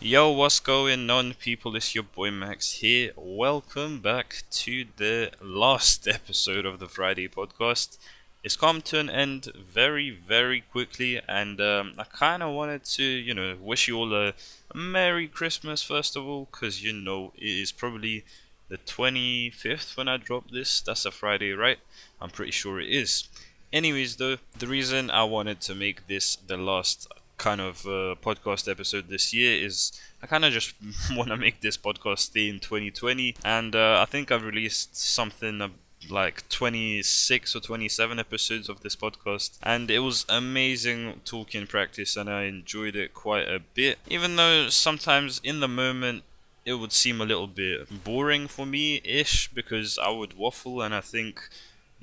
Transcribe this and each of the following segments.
Yo, what's going on, people? It's your boy Max here. Welcome back to the last episode of the Friday podcast. It's come to an end very, very quickly, and I kind of wanted to, wish you all a Merry Christmas first of all, because it is probably the 25th when I drop this. That's a Friday, right? I'm pretty sure it is. Anyways, though, the reason I wanted to make this the last kind of podcast episode this year is I kind of just want to make this podcast stay in 2020, and I think I've released something like 26 or 27 episodes of this podcast, and it was amazing talking practice, and I enjoyed it quite a bit, even though sometimes in the moment it would seem a little bit boring for me ish because I would waffle, and I think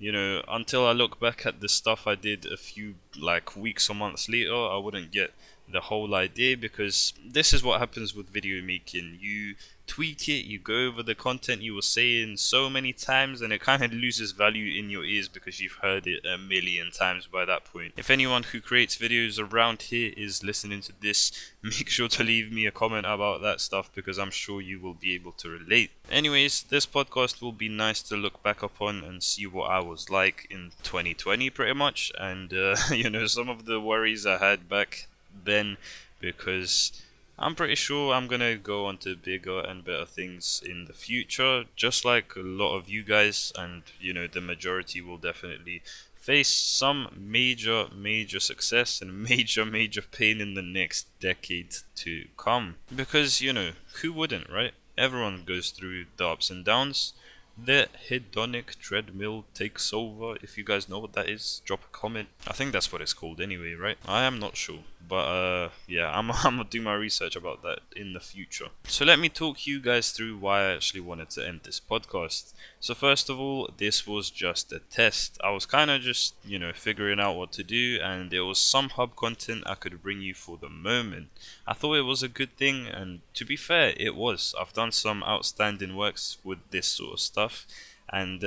until I look back at the stuff I did a few like weeks or months later, I wouldn't get the whole idea, because this is what happens with video making. You tweak it, you go over the content you were saying so many times, and it kind of loses value in your ears because you've heard it a million times by that point. If anyone who creates videos around here is listening to this, make sure to leave me a comment about that stuff, because I'm sure you will be able to relate. Anyways, this podcast will be nice to look back upon and see what I was like in 2020 pretty much, and some of the worries I had back then, because I'm pretty sure I'm gonna go on to bigger and better things in the future, just like a lot of you guys, and the majority will definitely face some major success and major pain in the next decade to come. Because who wouldn't, right? Everyone goes through the ups and downs. The hedonic treadmill takes over. If you guys know what that is, drop a comment. I think that's what it's called anyway, right? I am not sure. But yeah, I'm gonna do my research about that in the future. So let me talk you guys through why I actually wanted to end this podcast. So first of all, this was just a test. I was kind of just, figuring out what to do, and there was some hub content I could bring you for the moment. I thought it was a good thing, and to be fair, it was. I've done some outstanding works with this sort of stuff, and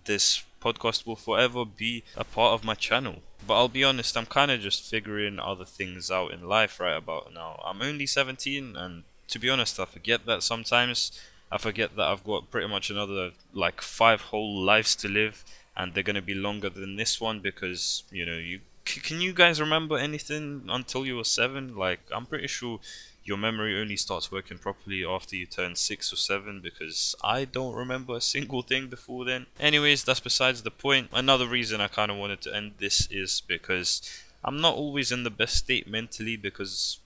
this podcast will forever be a part of my channel. But I'll be honest, I'm kind of just figuring other things out in life right about now. I'm only 17, and to be honest, I forget that sometimes. I forget that I've got pretty much another like 5 whole lives to live, and they're gonna be longer than this one, because can you guys remember anything until you were 7? Like, I'm pretty sure your memory only starts working properly after you turn 6 or 7, because I don't remember a single thing before then. Anyways, that's besides the point. Another reason I kind of wanted to end this is because I'm not always in the best state mentally, because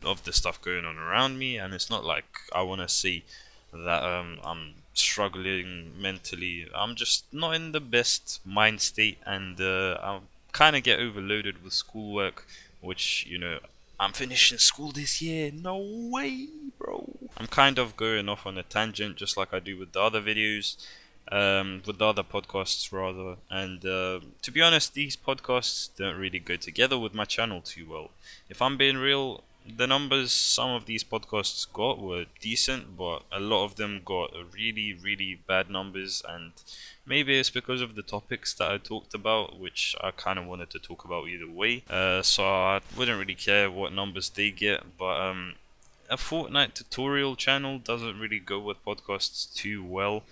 of the stuff going on around me, and it's not like I want to see that I'm struggling mentally. I'm just not in the best mind state, and I kind of get overloaded with schoolwork, which I'm finishing school this year. No way, bro. I'm kind of going off on a tangent, just like I do with the other videos, with the other podcasts rather. And to be honest, these podcasts don't really go together with my channel too well. If I'm being real, the numbers some of these podcasts got were decent, but a lot of them got really bad numbers, and maybe it's because of the topics that I talked about, which I kind of wanted to talk about either way. So I wouldn't really care what numbers they get, but a Fortnite tutorial channel doesn't really go with podcasts too well.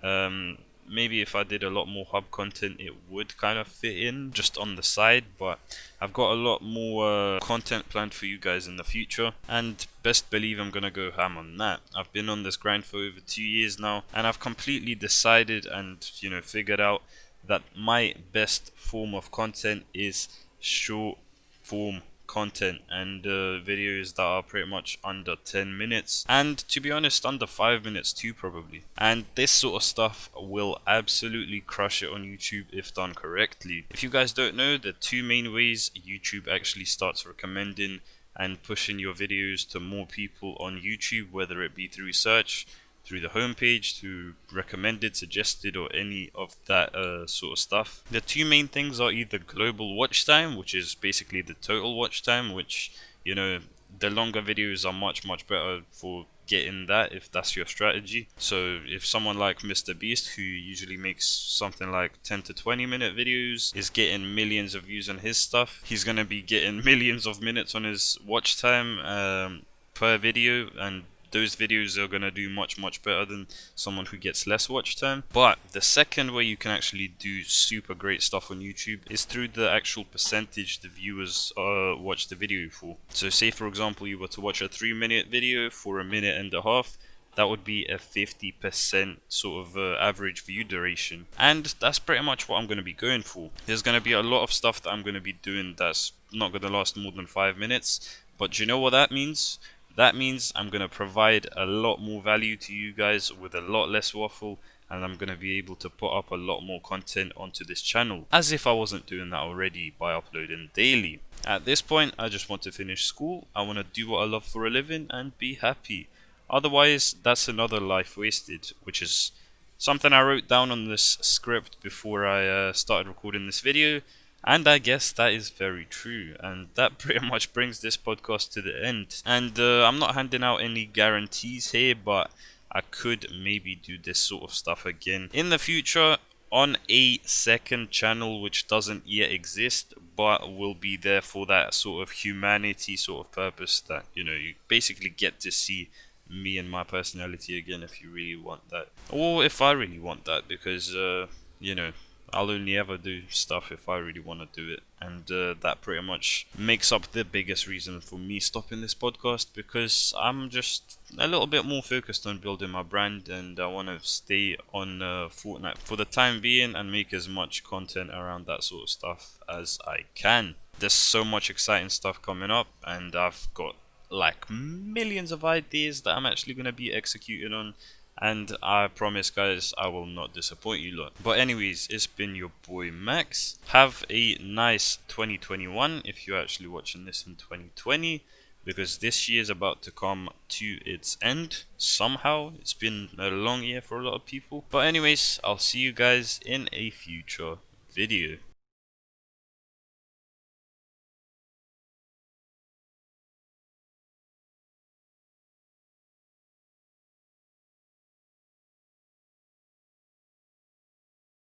Um, Maybe if I did a lot more hub content, it would kind of fit in just on the side, but I've got a lot more content planned for you guys in the future, and best believe I'm gonna go ham on that. I've been on this grind for over 2 years now, and I've completely decided and figured out that my best form of content is short form content, and videos that are pretty much under 10 minutes, and to be honest under 5 minutes too, probably. And this sort of stuff will absolutely crush it on YouTube if done correctly. If you guys don't know, the two main ways YouTube actually starts recommending and pushing your videos to more people on YouTube, whether it be through search, through the homepage, through recommended, suggested, or any of that sort of stuff. The two main things are either global watch time, which is basically the total watch time, which the longer videos are much better for getting that, if that's your strategy. So if someone like Mr. Beast, who usually makes something like 10 to 20 minute videos, is getting millions of views on his stuff, he's gonna be getting millions of minutes on his watch time per video, and those videos are gonna do much better than someone who gets less watch time. But the second way you can actually do super great stuff on YouTube is through the actual percentage the viewers watch the video for. So say for example you were to watch a 3-minute video for a minute and a half, that would be a 50% sort of average view duration. And that's pretty much what I'm going to be going for. There's going to be a lot of stuff that I'm going to be doing that's not going to last more than 5 minutes. But do you know what that means? That means I'm going to provide a lot more value to you guys with a lot less waffle, and I'm going to be able to put up a lot more content onto this channel, as if I wasn't doing that already by uploading daily. At this point, I just want to finish school, I want to do what I love for a living and be happy. Otherwise, that's another life wasted, which is something I wrote down on this script before I started recording this video, and I guess that is very true, and that pretty much brings this podcast to the end. And I'm not handing out any guarantees here, but I could maybe do this sort of stuff again in the future on a second channel which doesn't yet exist, but will be there for that sort of humanity sort of purpose, that, you know, you basically get to see me and my personality again if you really want that, or if I really want that, because you know, I'll only ever do stuff if I really want to do it. And that pretty much makes up the biggest reason for me stopping this podcast, because I'm just a little bit more focused on building my brand, and I want to stay on Fortnite for the time being and make as much content around that sort of stuff as I can. There's so much exciting stuff coming up, and I've got like millions of ideas that I'm actually going to be executing on, and I promise guys I will not disappoint you lot. But anyways, it's been your boy Max. Have a nice 2021 if you're actually watching this in 2020, because this year is about to come to its end somehow. It's been a long year for a lot of people. But anyways, I'll see you guys in a future video.